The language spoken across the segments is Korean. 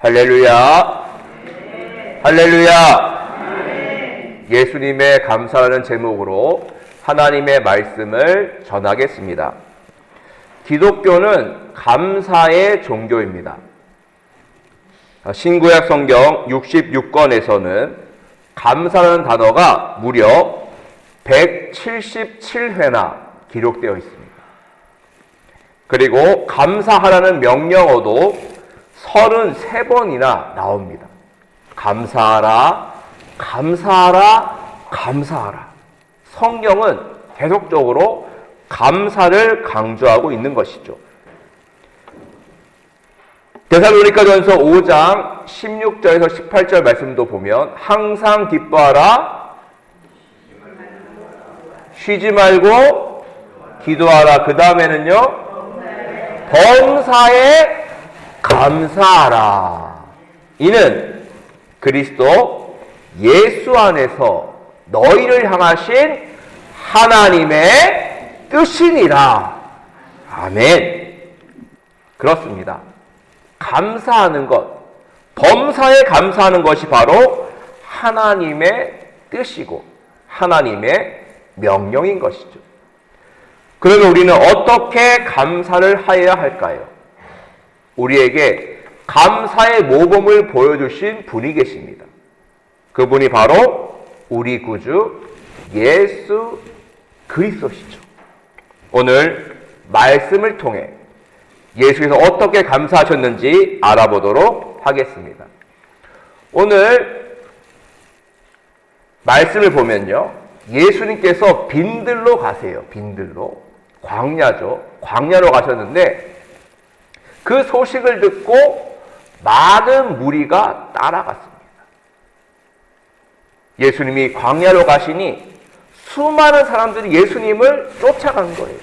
할렐루야. 할렐루야. 예수님의 감사라는 제목으로 하나님의 말씀을 전하겠습니다. 기독교는 감사의 종교입니다. 신구약 성경 66권에서는 감사라는 단어가 무려 177회나 기록되어 있습니다. 그리고 감사하라는 명령어도 33번이나 나옵니다. 감사하라, 감사하라, 감사하라. 성경은 계속적으로 감사를 강조하고 있는 것이죠. 데살로니가전서 5장 16절에서 18절 말씀도 보면 항상 기뻐하라, 쉬지 말고 기도하라. 그 다음에는요, 범사에 감사하라. 이는 그리스도 예수 안에서 너희를 향하신 하나님의 뜻이니라. 아멘. 그렇습니다. 감사하는 것, 범사에 감사하는 것이 바로 하나님의 뜻이고 하나님의 명령인 것이죠. 그러면 우리는 어떻게 감사를 하여야 할까요? 우리에게 감사의 모범을 보여주신 분이 계십니다. 그분이 바로 우리 구주 예수 그리스도시죠. 오늘 말씀을 통해 예수께서 어떻게 감사하셨는지 알아보도록 하겠습니다. 오늘 말씀을 보면요, 예수님께서 빈들로 가세요. 빈들로. 광야죠. 광야로 가셨는데 그 소식을 듣고 많은 무리가 따라갔습니다. 예수님이 광야로 가시니 수많은 사람들이 예수님을 쫓아간 거예요.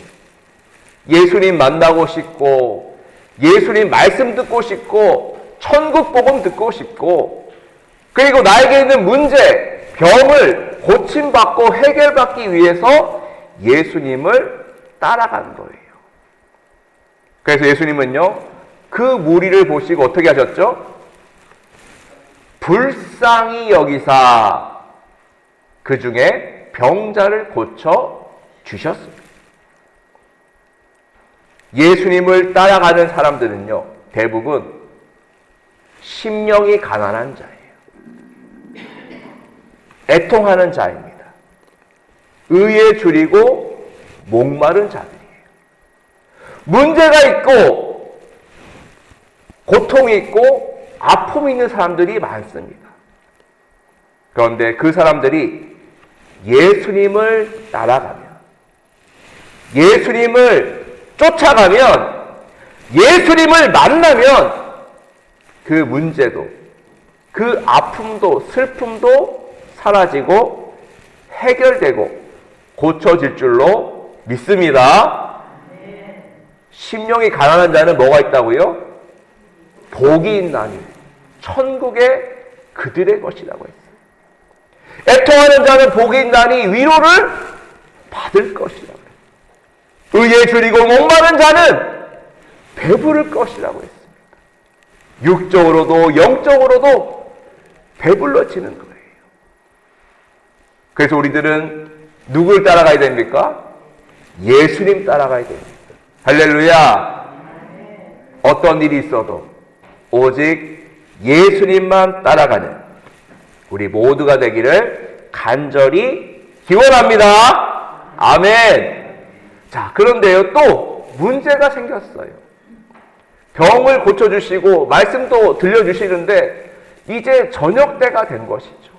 예수님 만나고 싶고, 예수님 말씀 듣고 싶고, 천국 복음 듣고 싶고, 그리고 나에게 있는 문제, 병을 고침받고 해결받기 위해서 예수님을 따라간 거예요. 그래서 예수님은요, 그 무리를 보시고 어떻게 하셨죠? 불쌍히 여기사 그 중에 병자를 고쳐 주셨습니다. 예수님을 따라가는 사람들은요, 대부분 심령이 가난한 자예요. 애통하는 자입니다. 의에 줄이고 목마른 자들이에요. 문제가 있고 고통이 있고 아픔이 있는 사람들이 많습니다. 그런데 그 사람들이 예수님을 따라가면, 예수님을 쫓아가면, 예수님을 만나면 그 문제도, 그 아픔도, 슬픔도 사라지고 해결되고 고쳐질 줄로 믿습니다. 심령이 가난한 자는 뭐가 있다고요? 복이 있나니 천국에 그들의 것이라고 했어요. 애통하는 자는 복이 있나니 위로를 받을 것이라고 했어요. 의에 줄이고 목마른 자는 배부를 것이라고 했습니다. 육적으로도 영적으로도 배불러지는 거예요. 그래서 우리들은 누굴 따라가야 됩니까? 예수님 따라가야 됩니다. 할렐루야. 어떤 일이 있어도 오직 예수님만 따라가는 우리 모두가 되기를 간절히 기원합니다. 아멘. 자, 그런데요, 또 문제가 생겼어요. 병을 고쳐주시고 말씀도 들려주시는데 이제 저녁 때가 된 것이죠.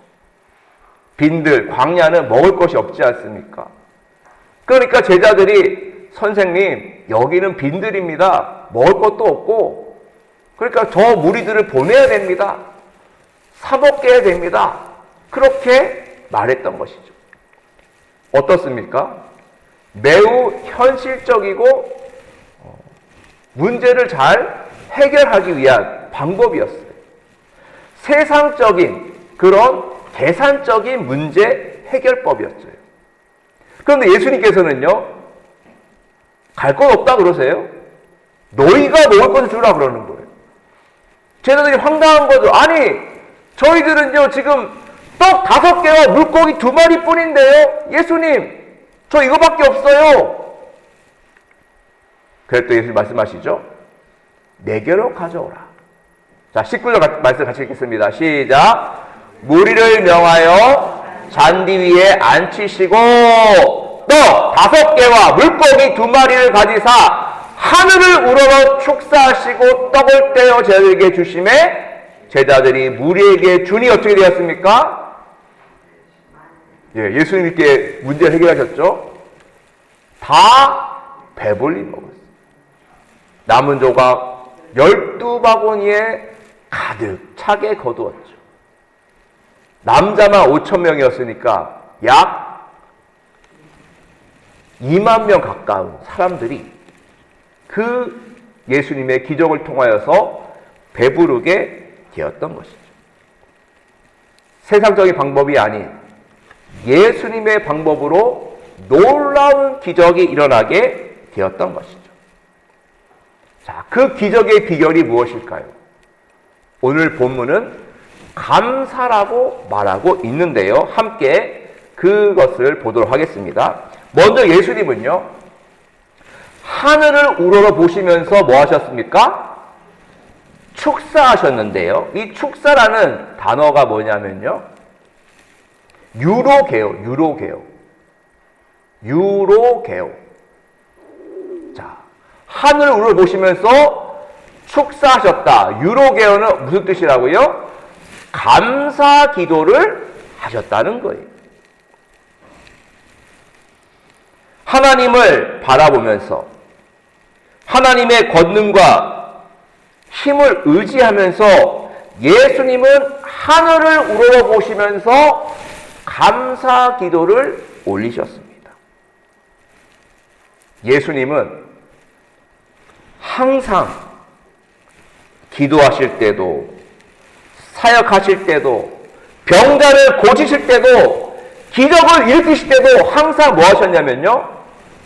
빈들, 광야는 먹을 것이 없지 않습니까? 그러니까 제자들이, 선생님, 여기는 빈들입니다. 먹을 것도 없고, 그러니까 저 무리들을 보내야 됩니다. 사 먹게 해야 됩니다. 그렇게 말했던 것이죠. 어떻습니까? 매우 현실적이고 문제를 잘 해결하기 위한 방법이었어요. 세상적인 그런 계산적인 문제 해결법이었어요. 그런데 예수님께서는요, 갈 것 없다 그러세요. 너희가 먹을 것을 주라 그러는 거예요. 제자들이 황당한 거죠. 아니, 저희들은요, 지금 떡 5개와 물고기 2마리 뿐인데요? 예수님, 저 이거밖에 없어요. 그랬더니 예수님 말씀하시죠. 4개로 가져오라. 자, 19절 말씀 같이 읽겠습니다. 시작. 무리를 명하여 잔디 위에 앉히시고 떡 5개와 물고기 2마리를 가지사 하늘을 우러러 축사하시고 떡을 떼어 제자들에게 주심에 제자들이 무리에게 주니 어떻게 되었습니까? 예, 예수님께 문제를 해결하셨죠. 다 배불리 먹었어요. 남은 조각 12바구니에 가득 차게 거두었죠. 남자만 5,000명이었으니까 약 2만 명 가까운 사람들이 그 예수님의 기적을 통하여서 배부르게 되었던 것이죠. 세상적인 방법이 아닌 예수님의 방법으로 놀라운 기적이 일어나게 되었던 것이죠. 자, 그 기적의 비결이 무엇일까요? 오늘 본문은 감사라고 말하고 있는데요. 함께 그것을 보도록 하겠습니다. 먼저 예수님은요, 하늘을 우러러 보시면서 뭐 하셨습니까? 축사하셨는데요. 이 축사라는 단어가 뭐냐면요, 유로게요. 자, 하늘을 우러러 보시면서 축사하셨다. 유로게요는 무슨 뜻이라고요? 감사 기도를 하셨다는 거예요. 하나님을 바라보면서 하나님의 권능과 힘을 의지하면서 예수님은 하늘을 우러러 보시면서 감사 기도를 올리셨습니다. 예수님은 항상 기도하실 때도 사역하실 때도 병자를 고치실 때도 기적을 일으키실 때도 항상 뭐 하셨냐면요,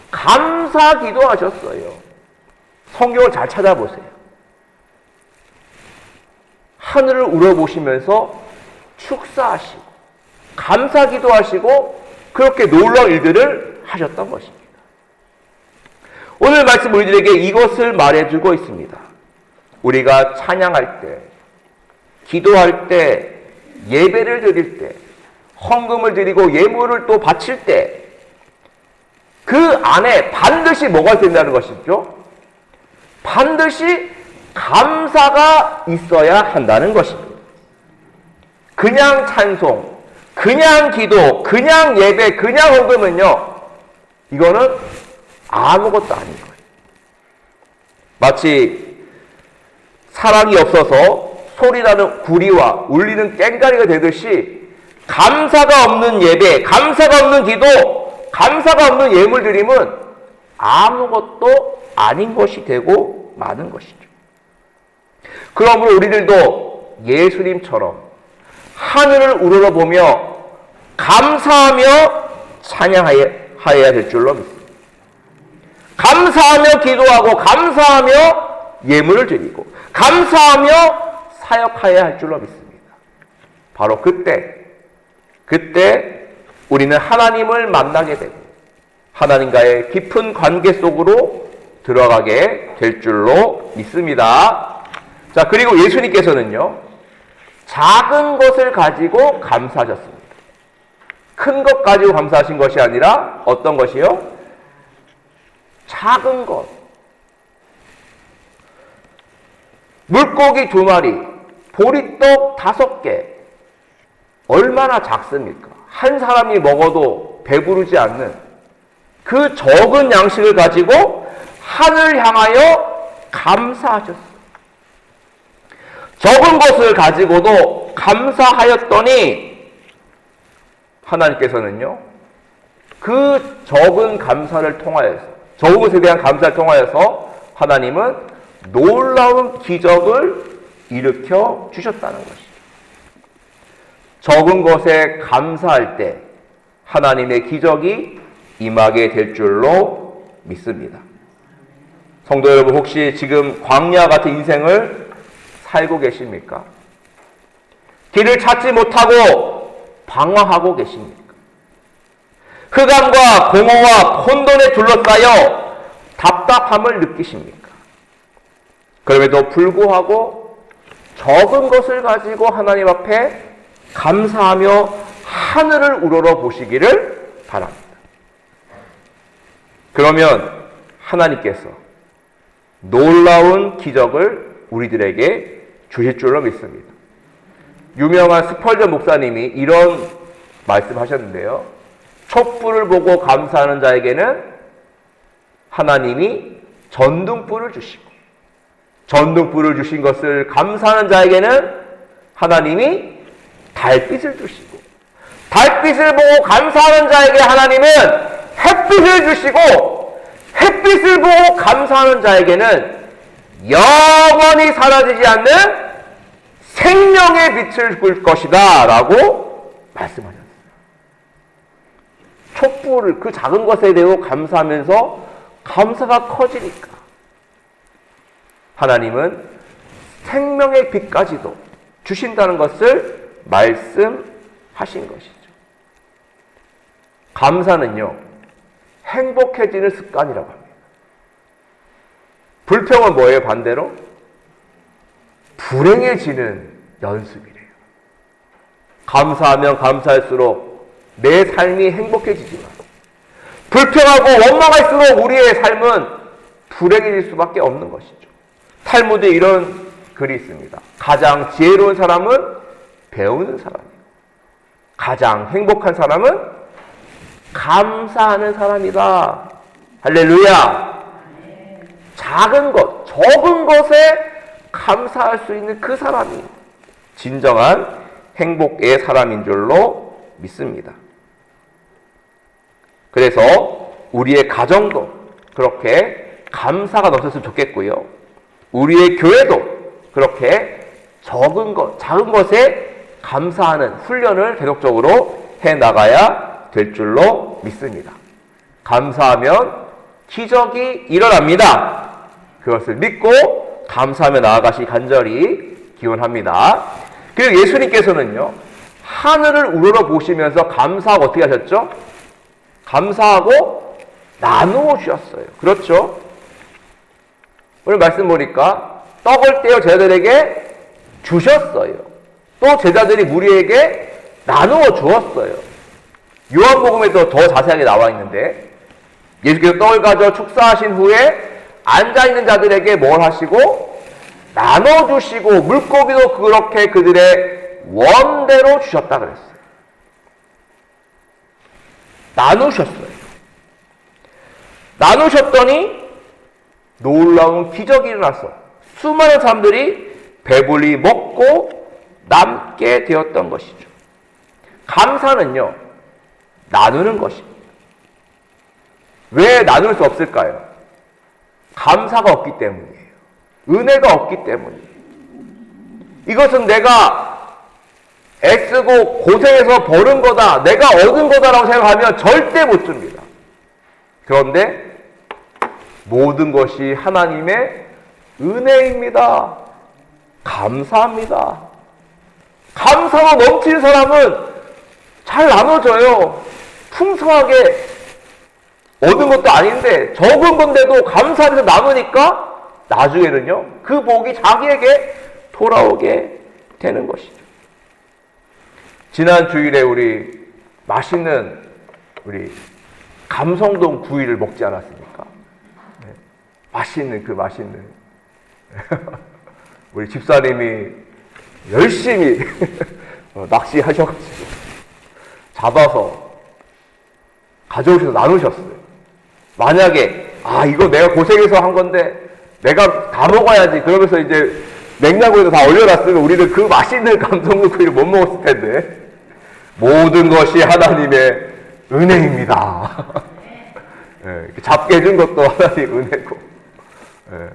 감사 기도하셨어요. 성경을 잘 찾아보세요. 하늘을 우러보시면서 축사하시고 감사 기도하시고 그렇게 놀라운 일들을 하셨던 것입니다. 오늘 말씀 우리들에게 이것을 말해주고 있습니다. 우리가 찬양할 때, 기도할 때, 예배를 드릴 때, 헌금을 드리고 예물을 또 바칠 때 그 안에 반드시 뭐가 된다는 것이죠? 반드시 감사가 있어야 한다는 것입니다. 그냥 찬송, 그냥 기도, 그냥 예배, 그냥 헌금은요, 이거는 아무것도 아닌 거예요. 마치 사랑이 없어서 소리나는 구리와 울리는 꽹과리가 되듯이 감사가 없는 예배, 감사가 없는 기도, 감사가 없는 예물 드림은 아무것도 아닌 것이 되고 마는 것이죠. 그러므로 우리들도 예수님처럼 하늘을 우러러보며 감사하며 찬양하여야 될 줄로 믿습니다. 감사하며 기도하고 감사하며 예물을 드리고 감사하며 사역하여야 할 줄로 믿습니다. 바로 그때 우리는 하나님을 만나게 되고 하나님과의 깊은 관계 속으로 들어가게 될 줄로 믿습니다. 자, 그리고 예수님께서는요, 작은 것을 가지고 감사하셨습니다. 큰 것 가지고 감사하신 것이 아니라 어떤 것이요? 작은 것. 물고기 2마리, 보리떡 5개. 얼마나 작습니까? 한 사람이 먹어도 배부르지 않는 그 적은 양식을 가지고 하늘 향하여 감사하셨어요. 적은 것을 가지고도 감사하였더니 하나님께서는요, 그 적은 감사를 통하여서, 적은 것에 대한 감사를 통하여서 하나님은 놀라운 기적을 일으켜 주셨다는 것이죠. 적은 것에 감사할 때 하나님의 기적이 임하게 될 줄로 믿습니다. 성도 여러분, 혹시 지금 광야 같은 인생을 살고 계십니까? 길을 찾지 못하고 방황하고 계십니까? 흑암과 공허와 혼돈에 둘러싸여 답답함을 느끼십니까? 그럼에도 불구하고 적은 것을 가지고 하나님 앞에 감사하며 하늘을 우러러 보시기를 바랍니다. 그러면 하나님께서 놀라운 기적을 우리들에게 주실 줄로 믿습니다. 유명한 스펄전 목사님이 이런 말씀하셨는데요. 촛불을 보고 감사하는 자에게는 하나님이 전등불을 주시고, 전등불을 주신 것을 감사하는 자에게는 하나님이 달빛을 주시고, 달빛을 보고 감사하는 자에게 하나님은 햇빛을 주시고, 햇빛을 보고 감사하는 자에게는 영원히 사라지지 않는 생명의 빛을 줄 것이다 라고 말씀하셨어요. 촛불을 그 작은 것에 대해 감사하면서 감사가 커지니까 하나님은 생명의 빛까지도 주신다는 것을 말씀하신 것이죠. 감사는요, 행복해지는 습관이라고 합니다. 불평은 뭐예요, 반대로? 불행해지는 연습이래요. 감사하면 감사할수록 내 삶이 행복해지지만, 불평하고 원망할수록 우리의 삶은 불행해질 수밖에 없는 것이죠. 탈무드에 이런 글이 있습니다. 가장 지혜로운 사람은 배우는 사람이고, 가장 행복한 사람은 감사하는 사람이다. 할렐루야. 작은 것, 적은 것에 감사할 수 있는 그 사람이 진정한 행복의 사람인 줄로 믿습니다. 그래서 우리의 가정도 그렇게 감사가 넘쳤으면 좋겠고요. 우리의 교회도 그렇게 적은 것, 작은 것에 감사하는 훈련을 계속적으로 해나가야 될 줄로 믿습니다. 감사하면 기적이 일어납니다. 그것을 믿고 감사하며 나아가시 간절히 기원합니다. 그리고 예수님께서는요, 하늘을 우러러 보시면서 감사하고 어떻게 하셨죠? 감사하고 나누어 주셨어요. 그렇죠? 오늘 말씀 보니까 떡을 떼어 제자들에게 주셨어요. 또 제자들이 무리에게 나누어 주었어요. 요한복음에도 더 자세하게 나와 있는데, 예수께서 떡을 가져 축사하신 후에 앉아있는 자들에게 뭘 하시고 나눠주시고 물고기도 그렇게 그들의 원대로 주셨다 그랬어요. 나누셨어요. 나누셨더니 놀라운 기적이 일어났어. 수많은 사람들이 배불리 먹고 남게 되었던 것이죠. 감사는요, 나누는 것입니다. 왜 나눌 수 없을까요? 감사가 없기 때문이에요. 은혜가 없기 때문이에요. 이것은 내가 애쓰고 고생해서 버는 거다, 내가 얻은 거다라고 생각하면 절대 못 줍니다. 그런데 모든 것이 하나님의 은혜입니다. 감사합니다. 감사가 넘치는 사람은 잘 나눠줘요. 풍성하게 얻은 것도 아닌데 적은 건데도 감사해서 나누니까 나중에는요, 그 복이 자기에게 돌아오게 되는 것이죠. 지난 주일에 우리 맛있는 우리 감성동 구이를 먹지 않았습니까? 네. 맛있는 우리 집사님이 열심히 낚시하셔가지고 잡아서 가져오셔서 나누셨어요. 만약에 이거 내가 고생해서 한 건데 내가 다 먹어야지 그러면서 이제 냉장고에서 다 얼려놨으면 우리는 그 맛있는 감성동 구이를 못 먹었을 텐데, 모든 것이 하나님의 은혜입니다. 네, 잡게 해준 것도 하나님 은혜고, 네,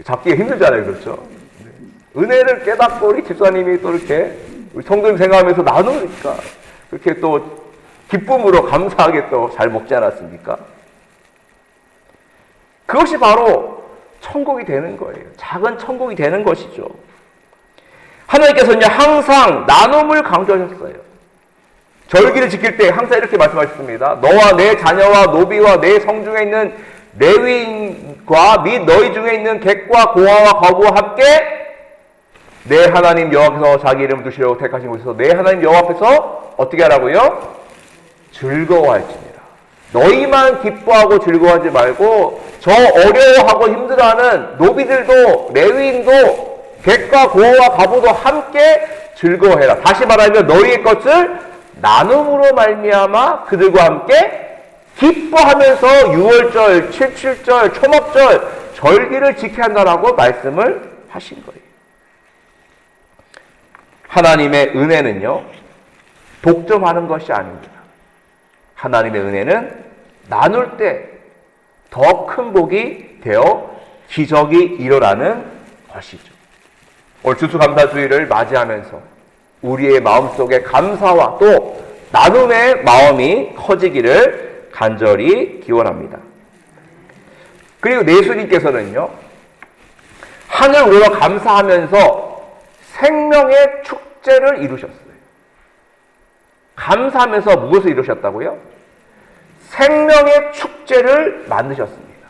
잡기가 힘들잖아요. 그렇죠? 네. 은혜를 깨닫고 우리 집사님이 또 이렇게 우리 성도님 생각하면서 나누니까 그렇게 또 기쁨으로 감사하게 또 잘 먹지 않았습니까? 그것이 바로 천국이 되는 거예요. 작은 천국이 되는 것이죠. 하나님께서는요, 항상 나눔을 강조하셨어요. 절기를 지킬 때 항상 이렇게 말씀하셨습니다. 너와 내 자녀와 노비와 내 성중에 있는 레위인과 및 너희 중에 있는 객과 고아와 거부와 함께 내 하나님 여호와 앞에서 자기 이름을 두시려고 택하신 곳에서 내 하나님 여호와 앞에서 어떻게 하라고요? 즐거워할지니라. 너희만 기뻐하고 즐거워하지 말고 저 어려워하고 힘들어하는 노비들도 레위인도 객과 고아와 과부도 함께 즐거워해라. 다시 말하면 너희의 것을 나눔으로 말미암아 그들과 함께 기뻐하면서 유월절, 칠칠절, 초막절, 절기를 지켜야 한다라고 말씀을 하신 거예요. 하나님의 은혜는요, 독점하는 것이 아닙니다. 하나님의 은혜는 나눌 때 더 큰 복이 되어 기적이 일어나는 것이죠. 오늘 추수감사주의를 맞이하면서 우리의 마음속에 감사와 또 나눔의 마음이 커지기를 간절히 기원합니다. 그리고 예수님께서는요, 하늘 우러러 감사하면서 생명의 축제를 이루셨어요. 감사하면서 무엇을 이루셨다고요? 생명의 축제를 만드셨습니다.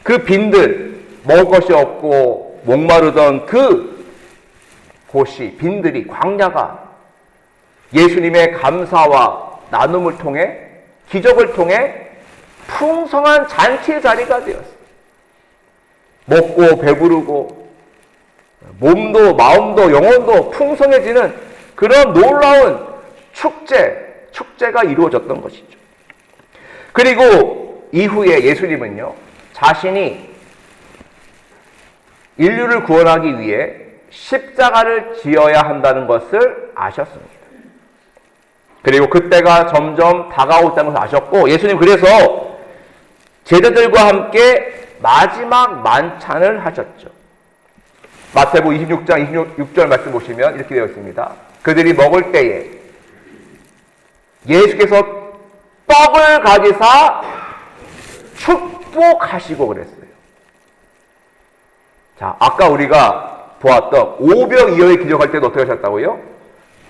그 빈들, 먹을 것이 없고 목마르던 그 곳이, 빈들이, 광야가 예수님의 감사와 나눔을 통해, 기적을 통해 풍성한 잔치의 자리가 되었어요. 먹고 배부르고 몸도 마음도 영혼도 풍성해지는 그런 놀라운 축제가 이루어졌던 것이죠. 그리고 이후에 예수님은요, 자신이 인류를 구원하기 위해 십자가를 지어야 한다는 것을 아셨습니다. 그리고 그때가 점점 다가오고 있다는 것을 아셨고, 예수님 그래서 제자들과 함께 마지막 만찬을 하셨죠. 마태복음 26장 26절 말씀 보시면 이렇게 되어 있습니다. 그들이 먹을 때에 예수께서 떡을 가지사 축복하시고 그랬어요. 자, 아까 우리가 보았던 오병 이어의 기적할 때도 어떻게 하셨다고요?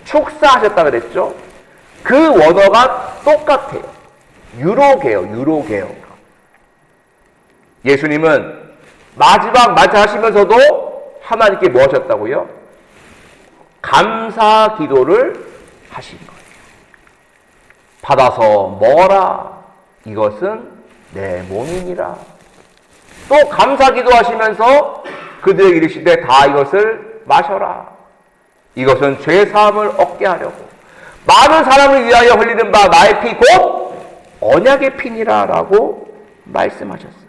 축사하셨다 그랬죠? 그 원어가 똑같아요. 유로게요. 예수님은 마지막 만찬하시면서도 하나님께 뭐 하셨다고요? 감사 기도를 하신 거예요. 받아서 먹어라. 이것은 내 몸이니라. 또 감사 기도하시면서 그들에게 이르시되 다 이것을 마셔라. 이것은 죄 사함을 얻게 하려고 많은 사람을 위하여 흘리는 바 나의 피 곧 언약의 피니라 라고 말씀하셨어요.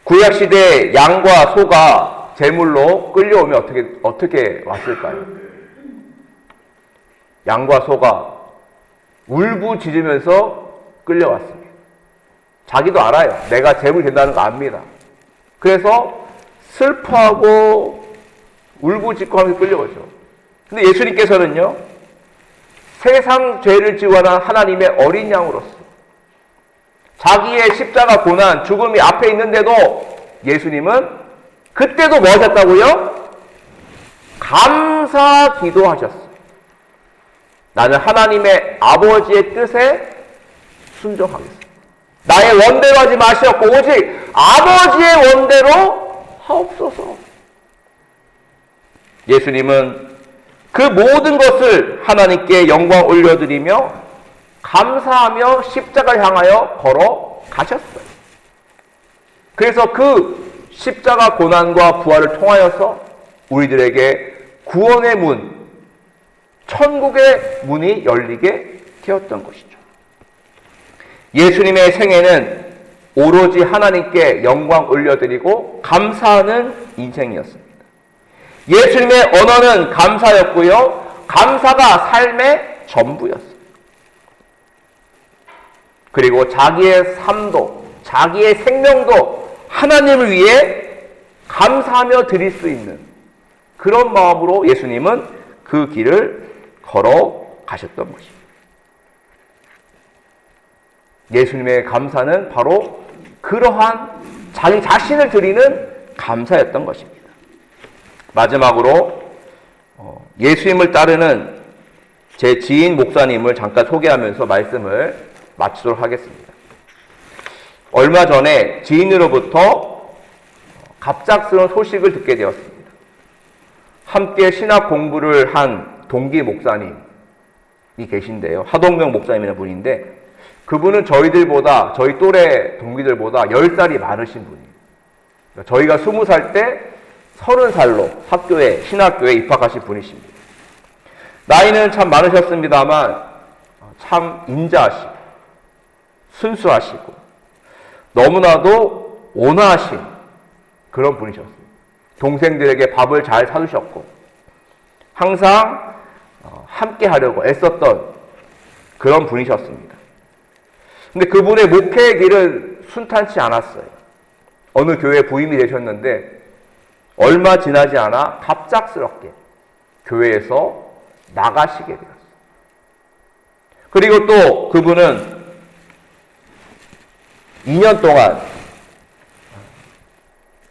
구약시대 양과 소가 제물로 끌려오면 어떻게 왔을까요? 양과 소가 울부짖으면서 끌려왔습니다. 자기도 알아요. 내가 제물이 된다는 거 압니다. 그래서 슬퍼하고 울부짖고 하면서 끌려오죠. 근데 예수님께서는요, 세상 죄를 지원한 하나님의 어린 양으로서 자기의 십자가 고난, 죽음이 앞에 있는데도 예수님은 그때도 뭐 하셨다고요? 감사 기도하셨어요. 나는 하나님의 아버지의 뜻에 순종하겠습니다. 나의 원대로 하지 마시옵고 오직 아버지의 원대로 하옵소서. 예수님은 그 모든 것을 하나님께 영광 올려드리며 감사하며 십자가를 향하여 걸어가셨어요. 그래서 그 십자가 고난과 부활을 통하여서 우리들에게 구원의 문, 천국의 문이 열리게 되었던 것이죠. 예수님의 생애는 오로지 하나님께 영광 올려드리고 감사하는 인생이었습니다. 예수님의 언어는 감사였고요. 감사가 삶의 전부였습니다. 그리고 자기의 삶도, 자기의 생명도 하나님을 위해 감사하며 드릴 수 있는 그런 마음으로 예수님은 그 길을 걸어가셨던 것입니다. 예수님의 감사는 바로 그러한 자기 자신을 드리는 감사였던 것입니다. 마지막으로 예수님을 따르는 제 지인 목사님을 잠깐 소개하면서 말씀을 마치도록 하겠습니다. 얼마 전에 지인으로부터 갑작스러운 소식을 듣게 되었습니다. 함께 신학 공부를 한 동기 목사님이 계신데요. 하동명 학목사님이라는 분인데 그분은 저희 또래 동기들보다 10살이 많으신 분이에요. 저희가 20살 때 30살로 신학교에 입학하신 분이십니다. 나이는 참 많으셨습니다만 참 인자하시고 순수하시고 너무나도 온화하신 그런 분이셨습니다. 동생들에게 밥을 잘 사주셨고 항상 함께 하려고 애썼던 그런 분이셨습니다. 근데 그분의 목회의 길은 순탄치 않았어요. 어느 교회에 부임이 되셨는데 얼마 지나지 않아 갑작스럽게 교회에서 나가시게 되었어요. 그리고 또 그분은 2년 동안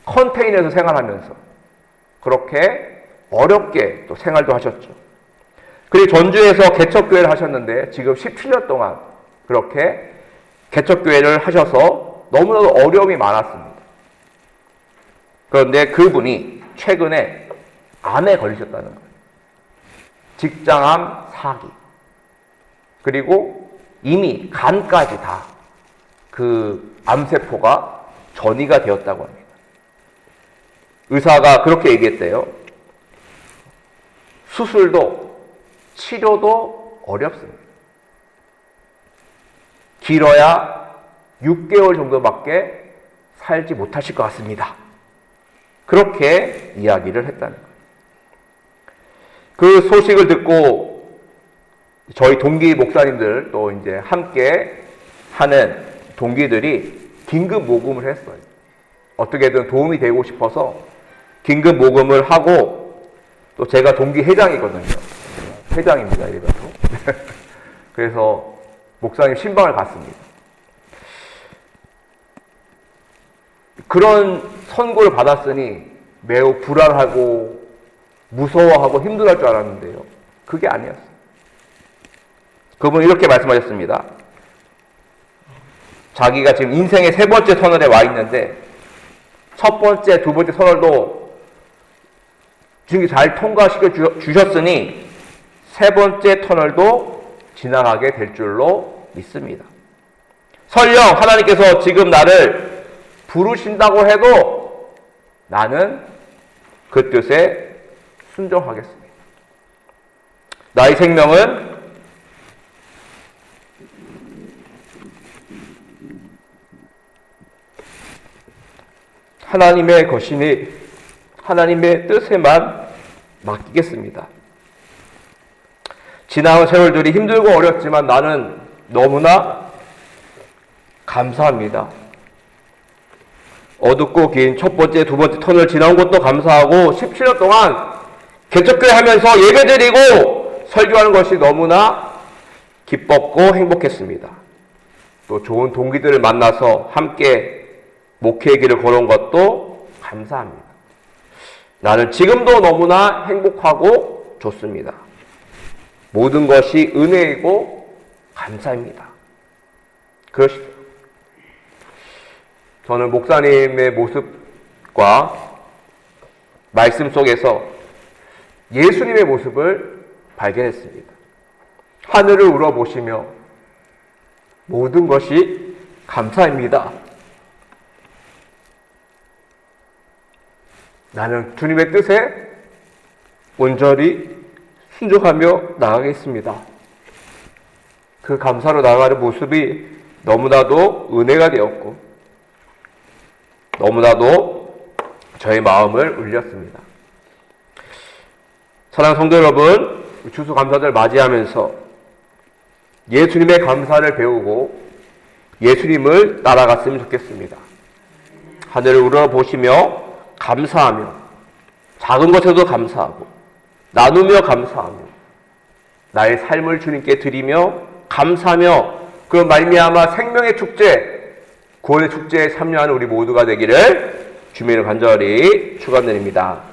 컨테이너에서 생활하면서 그렇게 어렵게 또 생활도 하셨죠. 그리고 전주에서 개척교회를 하셨는데 지금 17년 동안 그렇게 개척교회를 하셔서 너무나도 어려움이 많았습니다. 그런데 그분이 최근에 암에 걸리셨다는 거예요. 직장암 4기. 그리고 이미 간까지 다 그 암세포가 전이가 되었다고 합니다. 의사가 그렇게 얘기했대요. 수술도 치료도 어렵습니다. 길어야 6개월 정도밖에 살지 못하실 것 같습니다. 그렇게 이야기를 했다는 거예요. 그 소식을 듣고 저희 동기 목사님들 또 이제 함께 하는 동기들이 긴급 모금을 했어요. 어떻게든 도움이 되고 싶어서 긴급 모금을 하고 또 제가 동기 회장이거든요. 회장입니다. 이래가지고. 그래서 목사님 신방을 갔습니다. 그런 선고를 받았으니 매우 불안하고 무서워하고 힘들어할 줄 알았는데요. 그게 아니었어요. 그분은 이렇게 말씀하셨습니다. 자기가 지금 인생의 3번째 터널에 와 있는데 첫 번째, 두 번째 터널도 지금 잘 통과시켜 주셨으니 3번째 터널도 지나가게 될 줄로 믿습니다. 설령 하나님께서 지금 나를 부르신다고 해도 나는 그 뜻에 순종하겠습니다. 나의 생명은 하나님의 것이니 하나님의 뜻에만 맡기겠습니다. 지나온 세월들이 힘들고 어렵지만 나는 너무나 감사합니다. 어둡고 긴 첫 번째, 두 번째 터널 지나온 것도 감사하고 17년 동안 개척교회 하면서 예배드리고 설교하는 것이 너무나 기뻤고 행복했습니다. 또 좋은 동기들을 만나서 함께 목회의 길을 걸어온 것도 감사합니다. 나는 지금도 너무나 행복하고 좋습니다. 모든 것이 은혜이고 감사입니다. 그러십시오. 저는 목사님의 모습과 말씀 속에서 예수님의 모습을 발견했습니다. 하늘을 우러보시며 모든 것이 감사입니다. 나는 주님의 뜻에 온전히 순종하며 나가겠습니다. 그 감사로 나아가는 모습이 너무나도 은혜가 되었고 너무나도 저의 마음을 울렸습니다. 사랑하는 성도 여러분, 추수감사절 맞이하면서 예수님의 감사를 배우고 예수님을 따라갔으면 좋겠습니다. 하늘을 우러보시며 감사하며 작은 것에도 감사하고 나누며 감사하며 나의 삶을 주님께 드리며 감사하며 그 말미암아 생명의 축제, 구원의 축제에 참여하는 우리 모두가 되기를 주님의 간절히 축원드립니다.